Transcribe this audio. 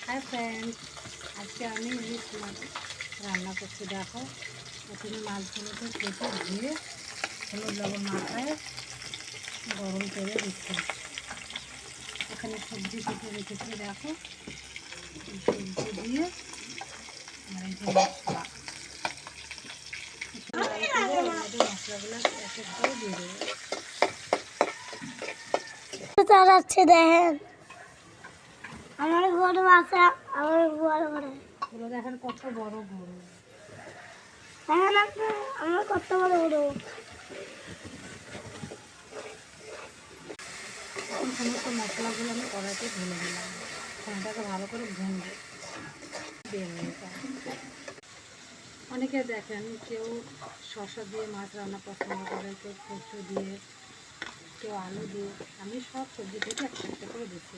Hi friends, আজকে আমি ইলিশ মাছ রান্না করছি। দেখো, প্রথমে মাছগুলোকে কেটে ধুয়ে হলুদ লবণ মাখায় গরম করে দিচ্ছি। এখানে সবজি কেটে রেখেছি, দেখো সবজি দিয়ে আর এই যে মশলা, মশলাগুলো এক এক করে দিয়ে দেবো। চালাচ্ছে দেখেন, আমার গরু আছে, আমার বড় বড় এগুলো দেখেন কত বড় গরু। দেখেন আপনি, আমার কত বড় গরু। এখন সমস্ত মশলাগুলো আমি কড়াইতে ঢেলে দিলাম। এটাকে ভালো করে ভুনবো। বের হয়ে যায়। অনেকে দেখেন কেউ শসা দিয়ে মাছ রান্না পছন্দ করে, কেউ কচু দিয়ে, কেউ আলু দিয়ে। আমি সব সবজি থেকে একটা একটা করে দিচ্ছি।